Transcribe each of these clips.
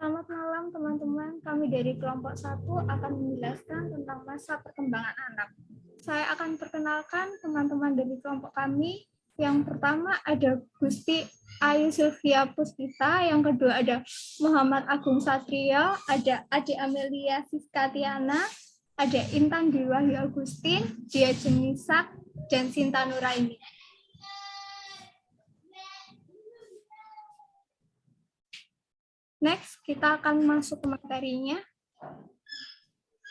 Selamat malam teman-teman, kami dari kelompok 1 akan menjelaskan tentang masa perkembangan anak. Saya akan perkenalkan teman-teman dari kelompok kami. Yang pertama ada Gusti Ayu Sylvia Puspita, yang kedua ada Muhammad Agung Satrio, ada Ade Amelia Siskatiana, ada Intan Dwi Wahyu Agustin, Dia Jenisak, dan Sinta Nuraini. Next, kita akan masuk ke materinya.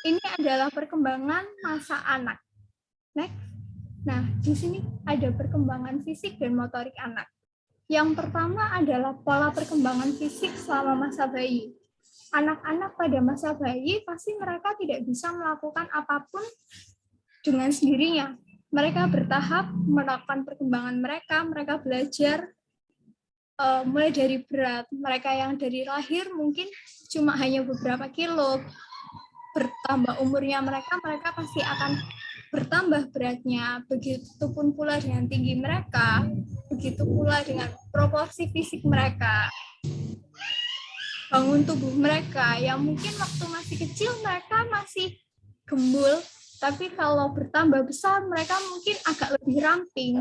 Ini adalah perkembangan masa anak. Next. Nah, di sini ada perkembangan fisik dan motorik anak. Yang pertama adalah pola perkembangan fisik selama masa bayi. Anak-anak pada masa bayi pasti mereka tidak bisa melakukan apapun dengan sendirinya. Mereka bertahap melakukan perkembangan mereka belajar mulai dari berat. Mereka yang dari lahir mungkin cuma hanya beberapa kilo. Bertambah umurnya mereka pasti akan bertambah beratnya. Begitupun pula dengan tinggi mereka, begitu pula dengan proporsi fisik mereka. Bangun tubuh mereka yang mungkin waktu masih kecil mereka masih gembul, tapi kalau bertambah besar mereka mungkin agak lebih ramping.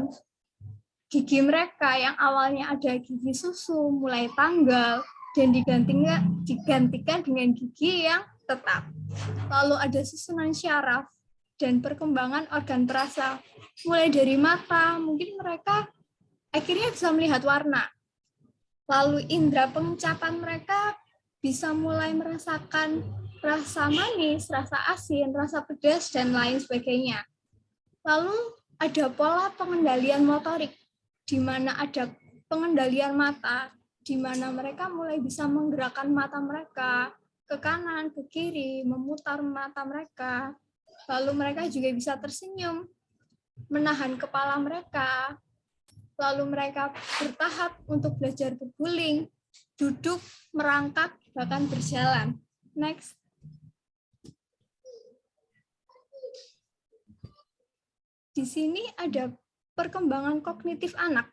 Gigi mereka yang awalnya ada gigi susu mulai tanggal dan digantikan dengan gigi yang tetap. Lalu ada susunan syaraf dan perkembangan organ perasa. Mulai dari mata, mungkin mereka akhirnya bisa melihat warna. Lalu indera pengucapan mereka bisa mulai merasakan rasa manis, rasa asin, rasa pedas, dan lain sebagainya. Lalu ada pola pengendalian motorik, di mana ada pengendalian mata, di mana mereka mulai bisa menggerakkan mata mereka ke kanan, ke kiri, memutar mata mereka. Lalu mereka juga bisa tersenyum, menahan kepala mereka. Lalu mereka bertahap untuk belajar berguling, duduk, merangkak, bahkan berjalan. Next. Di sini ada perkembangan kognitif anak.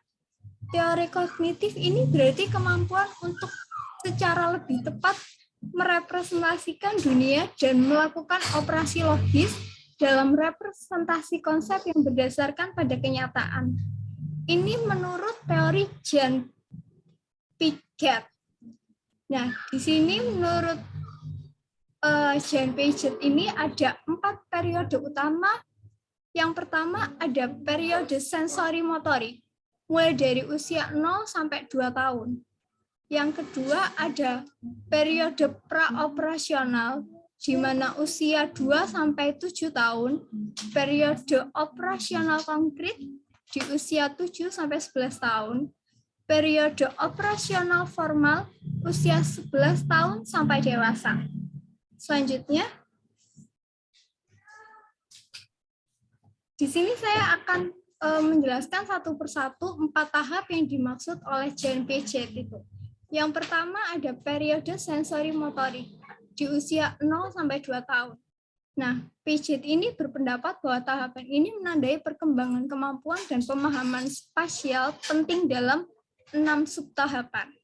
Teori kognitif ini berarti kemampuan untuk secara lebih tepat merepresentasikan dunia dan melakukan operasi logis dalam representasi konsep yang berdasarkan pada kenyataan. Ini menurut teori Jean Piaget. Nah, di sini menurut Jean Piaget ini ada 4 periode utama. Yang pertama ada periode sensori motorik, mulai dari usia 0 sampai 2 tahun. Yang kedua ada periode praoperasional, di mana usia 2 sampai 7 tahun, periode operasional konkret di usia 7 sampai 11 tahun, periode operasional formal usia 11 tahun sampai dewasa. Selanjutnya, di sini saya akan menjelaskan satu persatu 4 tahap yang dimaksud oleh Jean Piaget itu. Yang pertama ada periode sensori motorik di usia 0 sampai 2 tahun. Nah, Piaget ini berpendapat bahwa tahapan ini menandai perkembangan kemampuan dan pemahaman spasial penting dalam 6 subtahapan.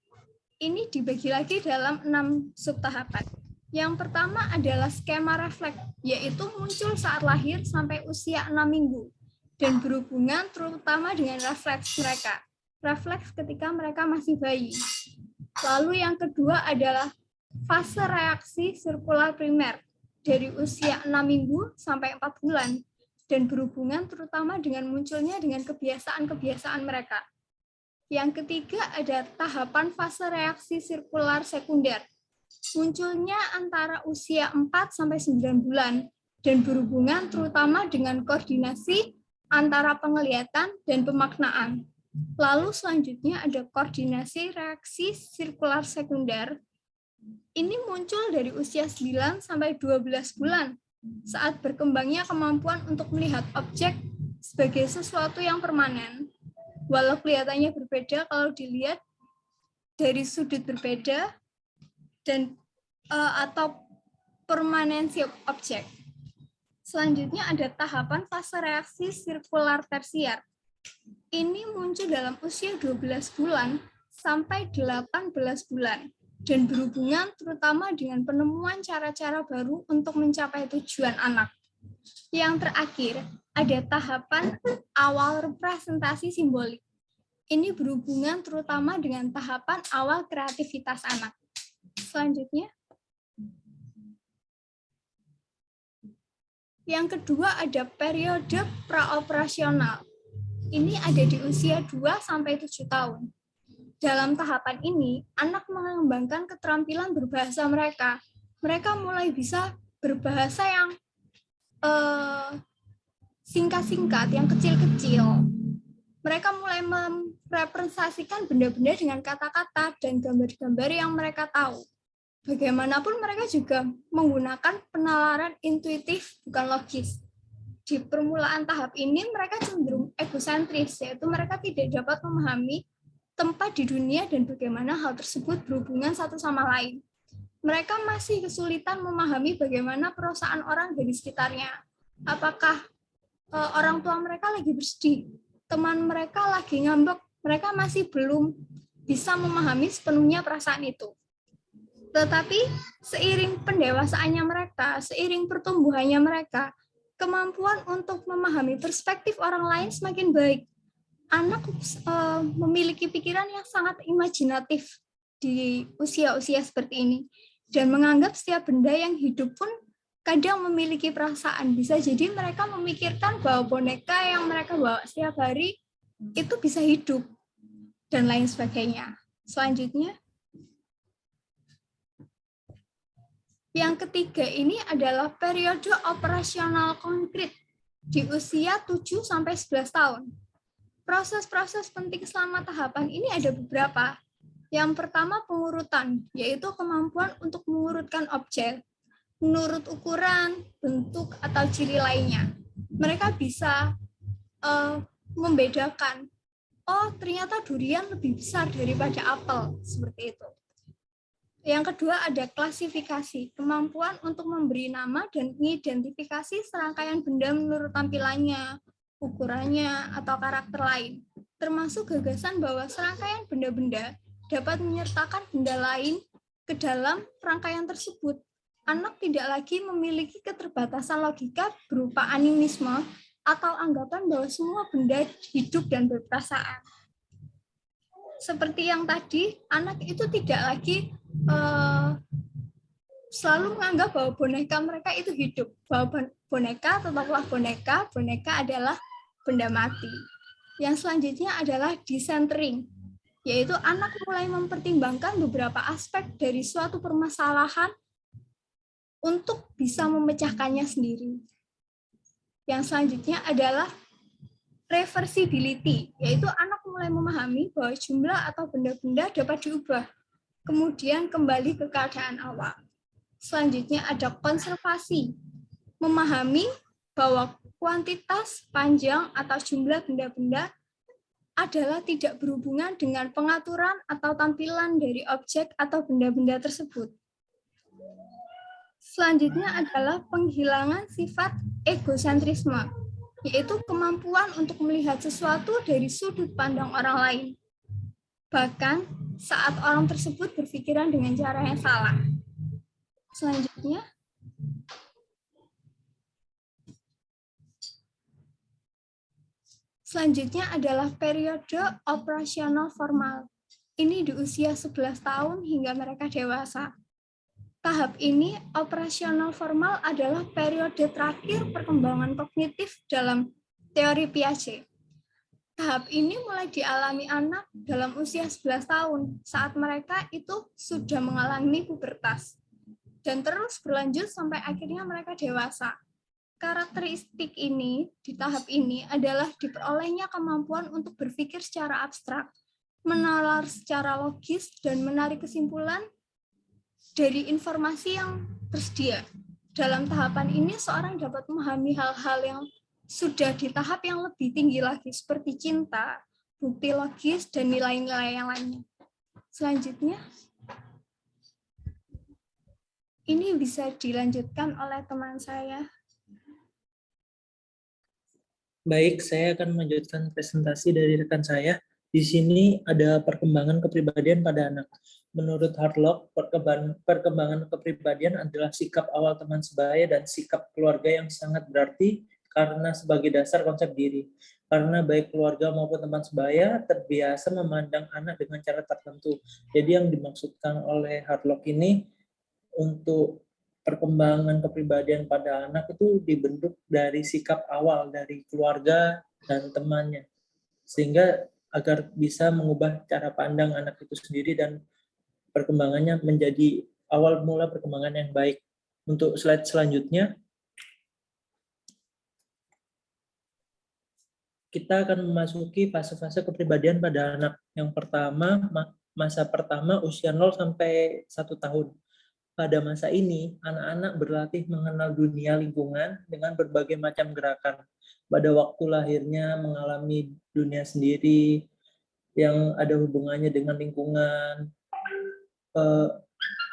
Ini dibagi lagi dalam 6 subtahapan. Yang pertama adalah skema refleks, yaitu muncul saat lahir sampai usia 6 minggu dan berhubungan terutama dengan refleks mereka. Refleks ketika mereka masih bayi. Lalu yang kedua adalah fase reaksi sirkular primer dari usia 6 minggu sampai 4 bulan dan berhubungan terutama dengan munculnya dengan kebiasaan-kebiasaan mereka. Yang ketiga ada tahapan fase reaksi sirkular sekunder. Munculnya antara usia 4 sampai 9 bulan dan berhubungan terutama dengan koordinasi antara penglihatan dan pemaknaan. Lalu selanjutnya ada koordinasi reaksi sirkular sekunder. Ini muncul dari usia 9 sampai 12 bulan saat berkembangnya kemampuan untuk melihat objek sebagai sesuatu yang permanen. Walau kelihatannya berbeda kalau dilihat dari sudut berbeda dan atau permanensi objek. Selanjutnya ada tahapan fase reaksi sirkular tersier. Ini muncul dalam usia 12 bulan sampai 18 bulan dan berhubungan terutama dengan penemuan cara-cara baru untuk mencapai tujuan anak. Yang terakhir, ada tahapan awal representasi simbolik. Ini berhubungan terutama dengan tahapan awal kreativitas anak. Selanjutnya, yang kedua ada periode praoperasional. Ini ada di usia 2-7 tahun. Dalam tahapan ini, anak mengembangkan keterampilan berbahasa mereka. Mereka mulai bisa berbahasa yang singkat-singkat, yang kecil-kecil. Mereka mulai merepresentasikan benda-benda dengan kata-kata dan gambar-gambar yang mereka tahu. Bagaimanapun mereka juga menggunakan penalaran intuitif, bukan logis. Di permulaan tahap ini mereka cenderung egosentris, yaitu mereka tidak dapat memahami tempat di dunia dan bagaimana hal tersebut berhubungan satu sama lain. Mereka masih kesulitan memahami bagaimana perasaan orang dari sekitarnya. Apakah orang tua mereka lagi bersedih, teman mereka lagi ngambek, mereka masih belum bisa memahami sepenuhnya perasaan itu. Tetapi seiring pendewasaannya mereka, seiring pertumbuhannya mereka, kemampuan untuk memahami perspektif orang lain semakin baik. Anak memiliki pikiran yang sangat imajinatif di usia-usia seperti ini, dan menganggap setiap benda yang hidup pun kadang memiliki perasaan. Bisa jadi mereka memikirkan bahwa boneka yang mereka bawa setiap hari itu bisa hidup, dan lain sebagainya. Selanjutnya, yang ketiga ini adalah periode operasional konkret di usia 7-11 tahun. Proses-proses penting selama tahapan ini ada beberapa. Yang pertama pengurutan, yaitu kemampuan untuk mengurutkan objek menurut ukuran, bentuk, atau ciri lainnya. Mereka bisa membedakan, oh ternyata durian lebih besar daripada apel, seperti itu. Yang kedua ada klasifikasi, kemampuan untuk memberi nama dan mengidentifikasi serangkaian benda menurut tampilannya, ukurannya, atau karakter lain. Termasuk gagasan bahwa serangkaian benda-benda dapat menyertakan benda lain ke dalam rangkaian tersebut. Anak tidak lagi memiliki keterbatasan logika berupa animisme atau anggapan bahwa semua benda hidup dan berperasaan. Seperti yang tadi, anak itu tidak lagi selalu menganggap bahwa boneka mereka itu hidup. Bahwa boneka tetaplah boneka, boneka adalah benda mati. Yang selanjutnya adalah decentering, yaitu anak mulai mempertimbangkan beberapa aspek dari suatu permasalahan untuk bisa memecahkannya sendiri. Yang selanjutnya adalah reversibility, yaitu anak mulai memahami bahwa jumlah atau benda-benda dapat diubah, kemudian kembali ke keadaan awal. Selanjutnya ada konservasi, memahami bahwa kuantitas, panjang, atau jumlah benda-benda adalah tidak berhubungan dengan pengaturan atau tampilan dari objek atau benda-benda tersebut. Selanjutnya adalah penghilangan sifat egosentrisme, yaitu kemampuan untuk melihat sesuatu dari sudut pandang orang lain, bahkan saat orang tersebut berpikiran dengan cara yang salah. Selanjutnya adalah periode operasional formal. Ini di usia 11 tahun hingga mereka dewasa. Tahap ini, operasional formal adalah periode terakhir perkembangan kognitif dalam teori Piaget. Tahap ini mulai dialami anak dalam usia 11 tahun, saat mereka itu sudah mengalami pubertas, dan terus berlanjut sampai akhirnya mereka dewasa. Karakteristik ini di tahap ini adalah diperolehnya kemampuan untuk berpikir secara abstrak, menalar secara logis, dan menarik kesimpulan dari informasi yang tersedia. Dalam tahapan ini, seorang dapat memahami hal-hal yang sudah di tahap yang lebih tinggi lagi, seperti cinta, bukti logis, dan nilai-nilai yang lainnya. Selanjutnya, ini bisa dilanjutkan oleh teman saya. Baik, saya akan melanjutkan presentasi dari rekan saya. Di sini ada perkembangan kepribadian pada anak. Menurut Harlock, perkembangan kepribadian adalah sikap awal teman sebaya dan sikap keluarga yang sangat berarti karena sebagai dasar konsep diri. Karena baik keluarga maupun teman sebaya terbiasa memandang anak dengan cara tertentu. Jadi yang dimaksudkan oleh Harlock ini untuk perkembangan kepribadian pada anak itu dibentuk dari sikap awal dari keluarga dan temannya. Sehingga agar bisa mengubah cara pandang anak itu sendiri dan perkembangannya menjadi awal mula perkembangan yang baik. Untuk slide selanjutnya, kita akan memasuki fase-fase kepribadian pada anak. Yang pertama, masa pertama usia 0 sampai 1 tahun. Pada masa ini, anak-anak berlatih mengenal dunia lingkungan dengan berbagai macam gerakan. Pada waktu lahirnya mengalami dunia sendiri yang ada hubungannya dengan lingkungan,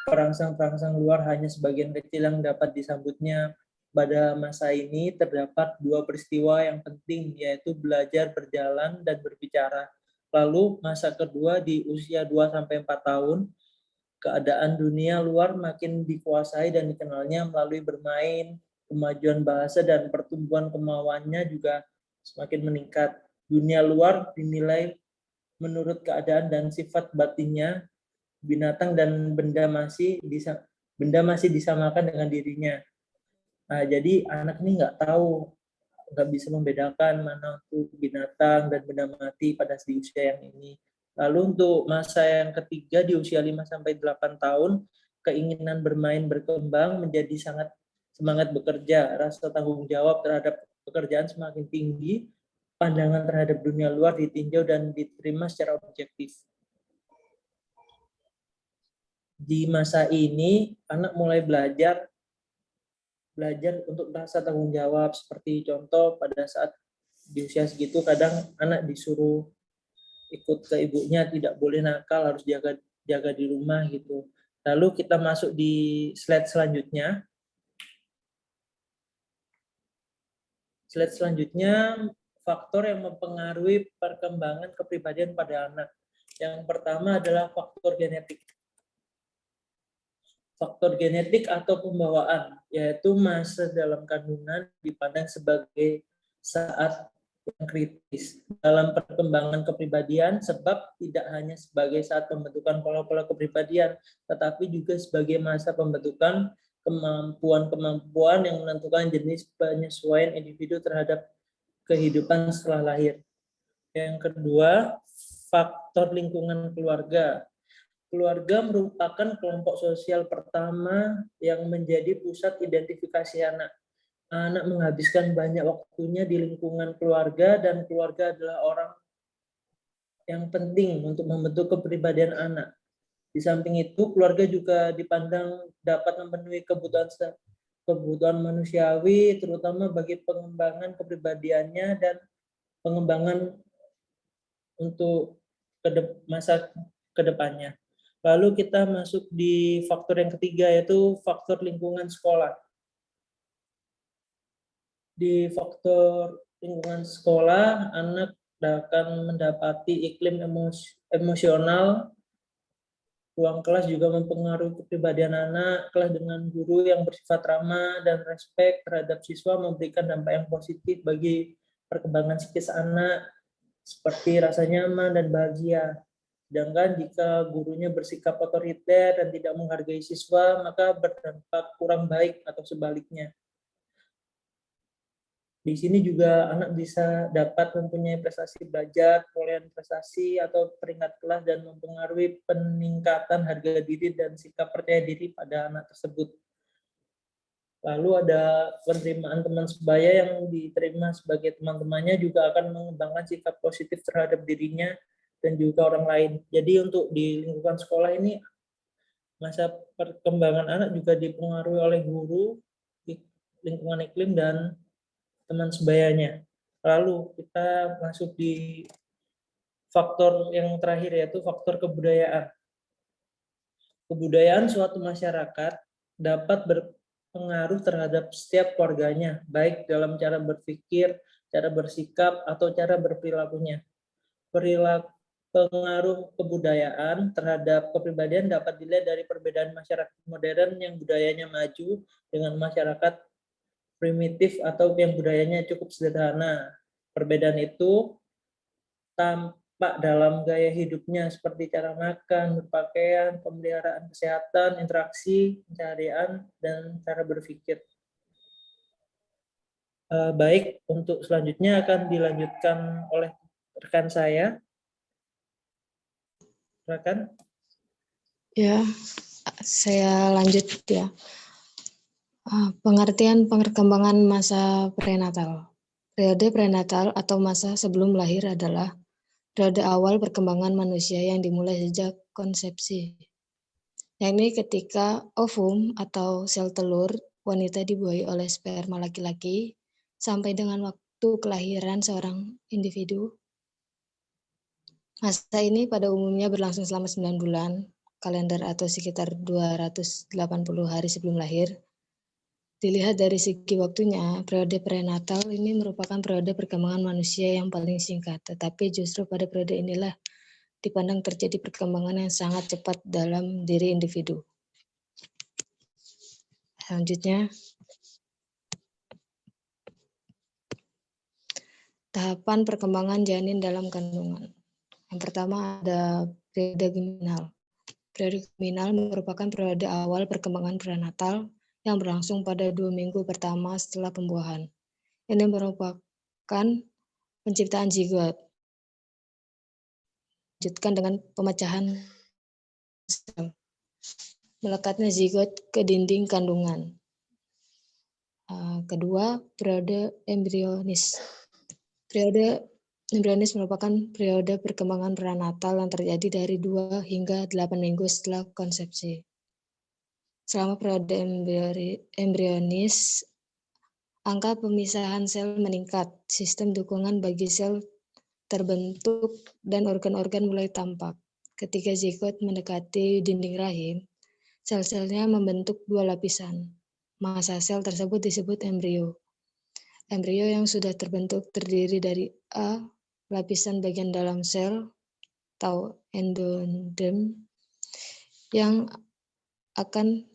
perangsang-perangsang luar hanya sebagian kecil yang dapat disambutnya. Pada masa ini terdapat 2 peristiwa yang penting, yaitu belajar berjalan dan berbicara. Lalu masa kedua di usia 2-4 tahun, keadaan dunia luar makin dikuasai dan dikenalnya melalui bermain, kemajuan bahasa dan pertumbuhan kemauannya juga semakin meningkat. Dunia luar dinilai menurut keadaan dan sifat batinnya, binatang dan benda masih disamakan dengan dirinya. Nah, jadi anak ini nggak bisa membedakan mana itu binatang dan benda mati pada di usia yang ini. Lalu untuk masa yang ketiga di usia 5-8 tahun, keinginan bermain berkembang menjadi sangat semangat bekerja, rasa tanggung jawab terhadap pekerjaan semakin tinggi, pandangan terhadap dunia luar ditinjau dan diterima secara objektif. Di masa ini, anak mulai belajar untuk rasa tanggung jawab, seperti contoh pada saat di usia segitu kadang anak disuruh ikut ke ibunya, tidak boleh nakal, harus jaga di rumah gitu. Lalu kita masuk di slide selanjutnya. Slide selanjutnya, faktor yang mempengaruhi perkembangan kepribadian pada anak. Yang pertama adalah faktor genetik. Faktor genetik atau pembawaan, yaitu masa dalam kandungan dipandang sebagai saat yang kritis dalam perkembangan kepribadian, sebab tidak hanya sebagai saat pembentukan pola-pola kepribadian, tetapi juga sebagai masa pembentukan kemampuan-kemampuan yang menentukan jenis penyesuaian individu terhadap kehidupan setelah lahir. Yang kedua, faktor lingkungan keluarga. Keluarga merupakan kelompok sosial pertama yang menjadi pusat identifikasi anak. Anak menghabiskan banyak waktunya di lingkungan keluarga dan keluarga adalah orang yang penting untuk membentuk kepribadian anak. Di samping itu, keluarga juga dipandang dapat memenuhi kebutuhan manusiawi, terutama bagi pengembangan kepribadiannya dan pengembangan untuk masa kedepannya. Lalu kita masuk di faktor yang ketiga, yaitu faktor lingkungan sekolah. Di faktor lingkungan sekolah, anak akan mendapati iklim emosional. Ruang kelas juga mempengaruhi kepribadian anak. Kelas dengan guru yang bersifat ramah dan respek terhadap siswa memberikan dampak yang positif bagi perkembangan psikis anak, seperti rasa nyaman dan bahagia. Sedangkan jika gurunya bersikap otoriter dan tidak menghargai siswa, maka berdampak kurang baik atau sebaliknya. Di sini juga anak bisa dapat mempunyai prestasi belajar, perolehan prestasi atau peringkat kelas dan mempengaruhi peningkatan harga diri dan sikap percaya diri pada anak tersebut. Lalu ada penerimaan teman sebaya yang diterima sebagai teman-temannya juga akan mengembangkan sikap positif terhadap dirinya dan juga orang lain. Jadi untuk di lingkungan sekolah ini, masa perkembangan anak juga dipengaruhi oleh guru, lingkungan iklim, dan teman sebayanya. Lalu kita masuk di faktor yang terakhir, yaitu faktor kebudayaan. Kebudayaan suatu masyarakat dapat berpengaruh terhadap setiap keluarganya, baik dalam cara berpikir, cara bersikap, atau cara berperilakunya. Pengaruh kebudayaan terhadap kepribadian dapat dilihat dari perbedaan masyarakat modern yang budayanya maju dengan masyarakat primitif atau yang budayanya cukup sederhana. Perbedaan itu tampak dalam gaya hidupnya seperti cara makan, berpakaian, pemeliharaan kesehatan, interaksi, pencaharian, dan cara berpikir. Baik, untuk selanjutnya akan dilanjutkan oleh rekan saya. Silakan. Ya, saya lanjut ya. Pengertian perkembangan masa prenatal. Periode prenatal atau masa sebelum lahir adalah periode awal perkembangan manusia yang dimulai sejak konsepsi, yakni ketika ovum atau sel telur wanita dibuahi oleh sperma laki-laki sampai dengan waktu kelahiran seorang individu. Masa ini pada umumnya berlangsung selama 9 bulan kalender atau sekitar 280 hari sebelum lahir. Dilihat dari segi waktunya, periode prenatal ini merupakan periode perkembangan manusia yang paling singkat, tetapi justru pada periode inilah dipandang terjadi perkembangan yang sangat cepat dalam diri individu. Selanjutnya, tahapan perkembangan janin dalam kandungan. Yang pertama ada periode geminal. Periode geminal merupakan periode awal perkembangan prenatal yang berlangsung pada 2 minggu pertama setelah pembuahan. Ini merupakan penciptaan zigot. Lanjutkan dengan pemecahan sel. Melekatnya zigot ke dinding kandungan. Kedua, periode embrionis. Periode embrionis merupakan periode perkembangan prenatal yang terjadi dari 2 hingga 8 minggu setelah konsepsi. Selama periode embrionis, angka pemisahan sel meningkat, sistem dukungan bagi sel terbentuk, dan organ-organ mulai tampak. Ketika zigot mendekati dinding rahim, sel-selnya membentuk 2 lapisan. Masa sel tersebut disebut embrio. Embrio yang sudah terbentuk terdiri dari A, lapisan bagian dalam sel atau endoderm, yang akan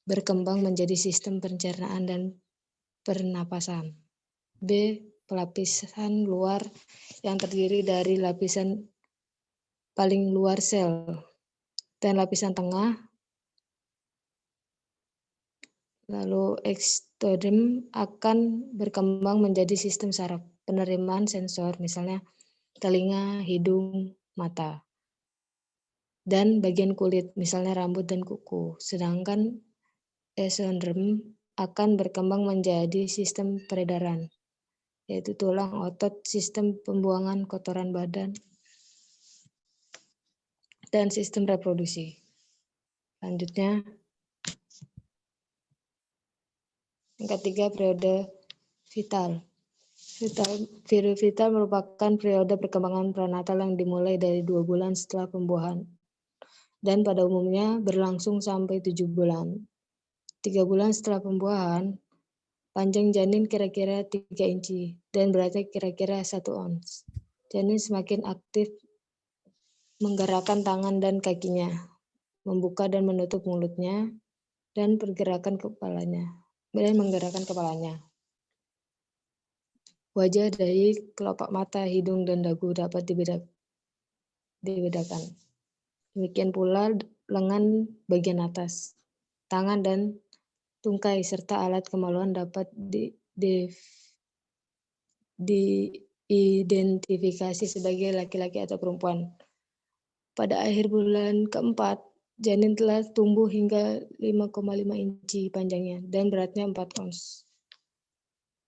berkembang menjadi sistem pencernaan dan pernapasan. B, lapisan luar yang terdiri dari lapisan paling luar sel dan lapisan tengah. Lalu ektoderm akan berkembang menjadi sistem saraf, penerimaan sensor, misalnya telinga, hidung, mata, dan bagian kulit, misalnya rambut dan kuku. Sedangkan esoderm akan berkembang menjadi sistem peredaran, yaitu tulang, otot, sistem pembuangan kotoran badan, dan sistem reproduksi. Selanjutnya, yang ketiga, periode vital. Periode vital merupakan periode perkembangan prenatal yang dimulai dari 2 bulan setelah pembuahan dan pada umumnya berlangsung sampai 7 bulan. 3 bulan setelah pembuahan, panjang janin kira-kira 3 inci dan beratnya kira-kira 1 ons. Janin semakin aktif menggerakkan tangan dan kakinya, membuka dan menutup mulutnya, dan menggerakkan kepalanya. Wajah, dahi, kelopak mata, hidung, dan dagu dapat dibedakan. Demikian pula lengan bagian atas, tangan, dan tungkai, serta alat kemaluan dapat diidentifikasi sebagai laki-laki atau perempuan. Pada akhir bulan keempat, janin telah tumbuh hingga 5,5 inci panjangnya dan beratnya 4 ons.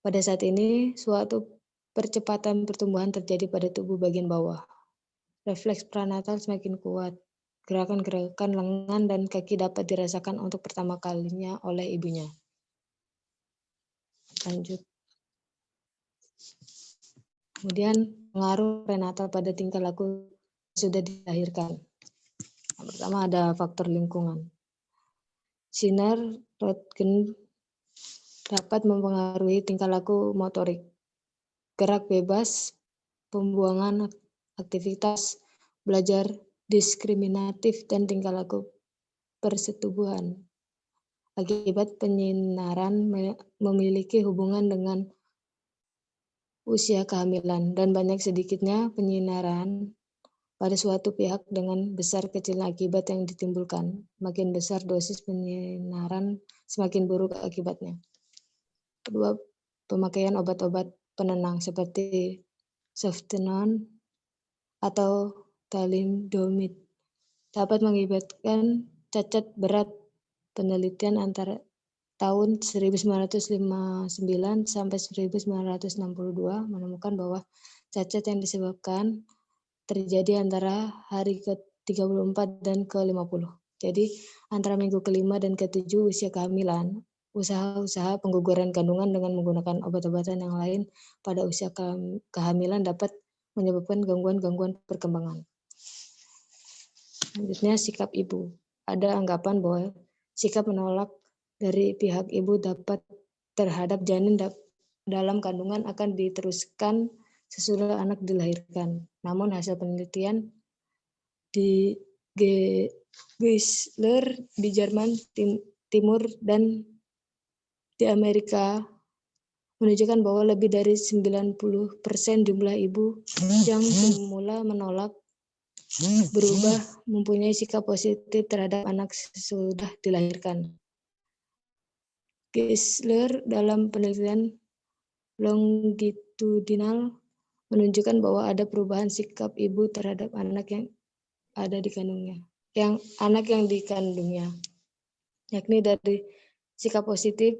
Pada saat ini, suatu percepatan pertumbuhan terjadi pada tubuh bagian bawah. Refleks prenatal semakin kuat. Gerakan-gerakan lengan dan kaki dapat dirasakan untuk pertama kalinya oleh ibunya. Lanjut. Kemudian, pengaruh prenatal pada tingkah laku sudah dilahirkan. Yang pertama ada faktor lingkungan. Sinar Röntgen dapat mempengaruhi tingkah laku motorik, gerak bebas, pembuangan aktivitas belajar diskriminatif dan tingkah laku persetubuhan. Akibat penyinaran memiliki hubungan dengan usia kehamilan dan banyak sedikitnya penyinaran pada suatu pihak dengan besar kecilnya akibat yang ditimbulkan. Makin besar dosis penyinaran, semakin buruk akibatnya. Kedua, pemakaian obat-obat penenang seperti softenon atau thalidomid dapat mengakibatkan cacat berat. Penelitian antara tahun 1959 sampai 1962 menemukan bahwa cacat yang disebabkan terjadi antara hari ke-34 dan ke-50. Jadi antara minggu ke-5 dan ke-7 usia kehamilan, usaha-usaha pengguguran kandungan dengan menggunakan obat-obatan yang lain pada usia kehamilan dapat menyebabkan gangguan-gangguan perkembangan. Selanjutnya, sikap ibu. Ada anggapan bahwa sikap menolak dari pihak ibu dapat terhadap janin dalam kandungan akan diteruskan sesudah anak dilahirkan. Namun hasil penelitian di Geisler di Jerman Timur dan di Amerika menunjukkan bahwa lebih dari 90% jumlah ibu yang semula menolak berubah mempunyai sikap positif terhadap anak sesudah dilahirkan. Geisler dalam penelitian longitudinal menunjukkan bahwa ada perubahan sikap ibu terhadap anak yang ada di kandungnya, anak yang dikandungnya, yakni dari sikap positif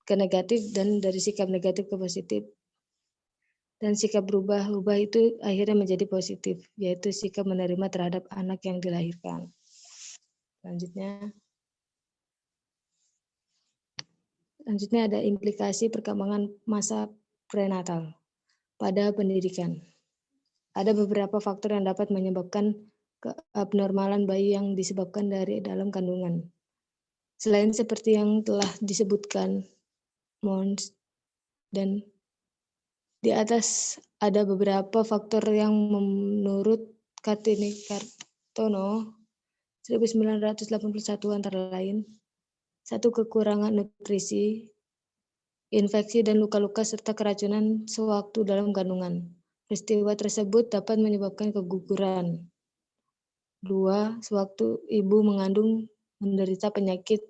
ke negatif dan dari sikap negatif ke positif. Dan sikap berubah-ubah itu akhirnya menjadi positif, yaitu sikap menerima terhadap anak yang dilahirkan. Selanjutnya ada implikasi perkembangan masa prenatal pada pendidikan. Ada beberapa faktor yang dapat menyebabkan keabnormalan bayi yang disebabkan dari dalam kandungan. Selain seperti yang telah disebutkan Mons dan di atas, ada beberapa faktor yang menurut Kartini Kartono 1981 antara lain: 1. Kekurangan nutrisi, infeksi dan luka-luka serta keracunan sewaktu dalam kandungan. Peristiwa tersebut dapat menyebabkan keguguran. 2. Sewaktu ibu mengandung menderita penyakit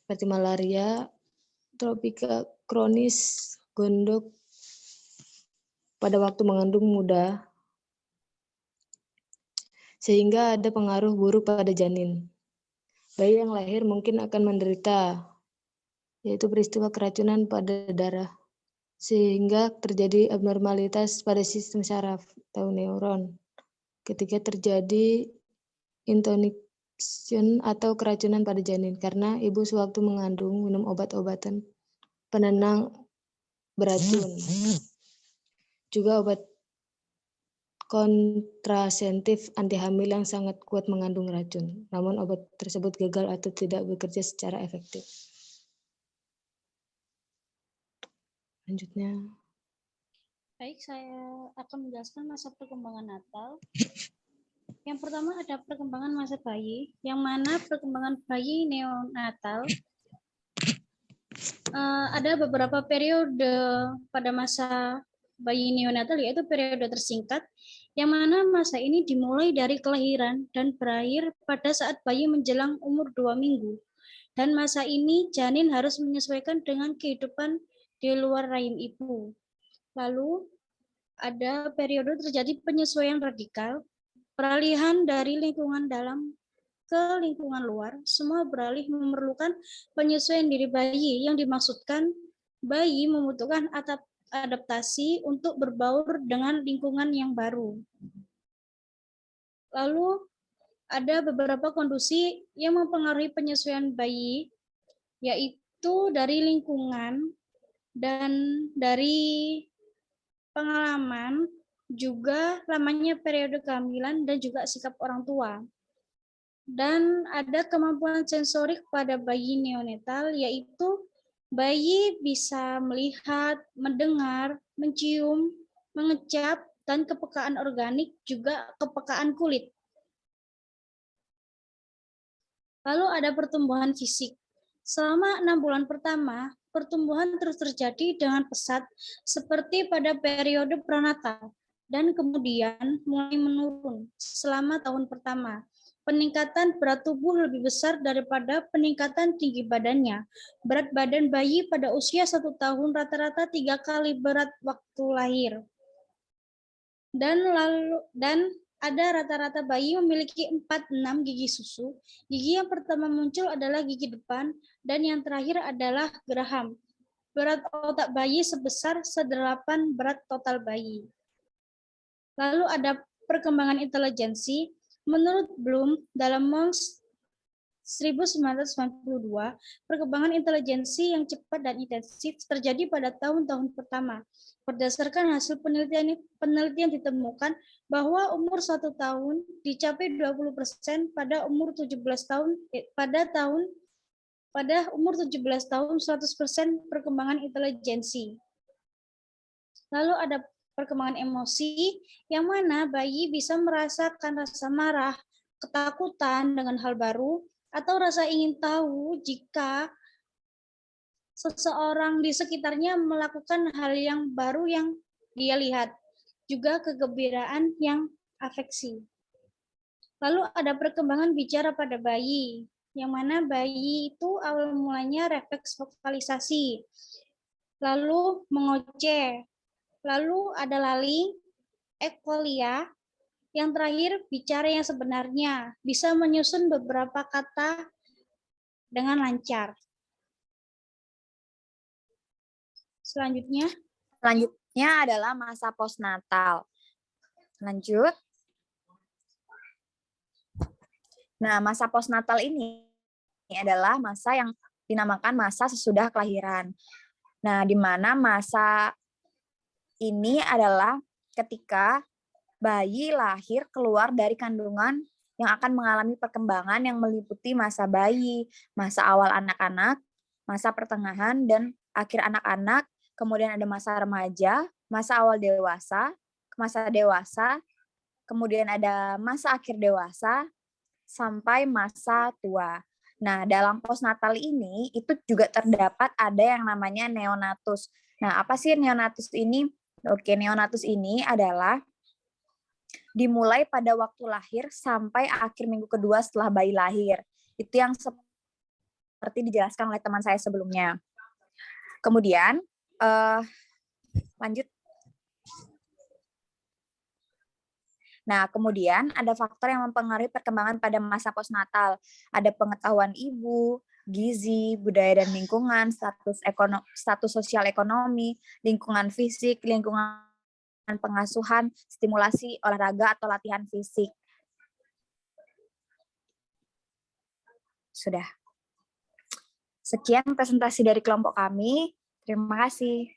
seperti malaria, tropika kronis, gondok pada waktu mengandung muda, sehingga ada pengaruh buruk pada janin. Bayi yang lahir mungkin akan menderita, yaitu peristiwa keracunan pada darah, sehingga terjadi abnormalitas pada sistem saraf atau neuron. Ketika terjadi intoxication atau keracunan pada janin, karena ibu sewaktu mengandung minum obat-obatan penenang beracun. Juga obat kontraseptif anti hamil yang sangat kuat mengandung racun, namun obat tersebut gagal atau tidak bekerja secara efektif. Selanjutnya. Baik, saya akan menjelaskan masa perkembangan natal. Yang pertama ada perkembangan masa bayi, yang mana perkembangan bayi neonatal ada beberapa periode pada masa bayi neonatal, yaitu periode tersingkat, yang mana masa ini dimulai dari kelahiran dan berakhir pada saat bayi menjelang umur 2 minggu. Dan masa ini janin harus menyesuaikan dengan kehidupan di luar rahim ibu. Lalu ada periode terjadi penyesuaian radikal, peralihan dari lingkungan dalam ke lingkungan luar. Semua beralih memerlukan penyesuaian diri bayi, yang dimaksudkan bayi membutuhkan adaptasi untuk berbaur dengan lingkungan yang baru. Lalu ada beberapa kondisi yang mempengaruhi penyesuaian bayi, yaitu dari lingkungan dan dari pengalaman, juga lamanya periode kehamilan dan juga sikap orang tua. Dan ada kemampuan sensorik pada bayi neonatal, yaitu bayi bisa melihat, mendengar, mencium, mengecap, dan kepekaan organik, juga kepekaan kulit. Lalu ada pertumbuhan fisik. Selama 6 bulan pertama, pertumbuhan terus terjadi dengan pesat seperti pada periode prenatal dan kemudian mulai menurun selama tahun pertama. Peningkatan berat tubuh lebih besar daripada peningkatan tinggi badannya. Berat badan bayi pada usia 1 tahun rata-rata 3 kali berat waktu lahir. Dan ada rata-rata bayi memiliki 4-6 gigi susu. Gigi yang pertama muncul adalah gigi depan, dan yang terakhir adalah geraham. Berat otak bayi sebesar 1/8 berat total bayi. Lalu ada perkembangan intelijensi. Menurut Bloom, dalam Monks 1992, perkembangan intelijensi yang cepat dan intensif terjadi pada tahun-tahun pertama. Berdasarkan hasil penelitian ditemukan bahwa umur 1 tahun dicapai 20% pada umur 17 tahun pada umur 17 tahun 100% perkembangan intelijensi. Lalu ada perkembangan emosi, yang mana bayi bisa merasakan rasa marah, ketakutan dengan hal baru, atau rasa ingin tahu jika seseorang di sekitarnya melakukan hal yang baru yang dia lihat. Juga kegembiraan yang afeksi. Lalu ada perkembangan bicara pada bayi, yang mana bayi itu awal mulanya refleks vokalisasi, lalu mengoceh, lalu ada laling, ekkolia, yang terakhir bicara yang sebenarnya, bisa menyusun beberapa kata dengan lancar. Selanjutnya adalah masa postnatal. Lanjut. Nah, masa postnatal ini adalah masa yang dinamakan masa sesudah kelahiran. Nah, di mana masa ini adalah ketika bayi lahir keluar dari kandungan yang akan mengalami perkembangan yang meliputi masa bayi, masa awal anak-anak, masa pertengahan, dan akhir anak-anak, kemudian ada masa remaja, masa awal dewasa, masa dewasa, kemudian ada masa akhir dewasa, sampai masa tua. Nah, dalam postnatal ini, itu juga terdapat ada yang namanya neonatus. Nah, apa sih neonatus ini? Oke, neonatus ini adalah dimulai pada waktu lahir sampai akhir minggu kedua setelah bayi lahir. Itu yang seperti dijelaskan oleh teman saya sebelumnya. Kemudian, lanjut. Nah, kemudian ada faktor yang mempengaruhi perkembangan pada masa postnatal. Ada pengetahuan ibu, gizi, budaya dan lingkungan, status sosial ekonomi, lingkungan fisik, lingkungan pengasuhan, stimulasi olahraga atau latihan fisik. Sudah. Sekian presentasi dari kelompok kami. Terima kasih.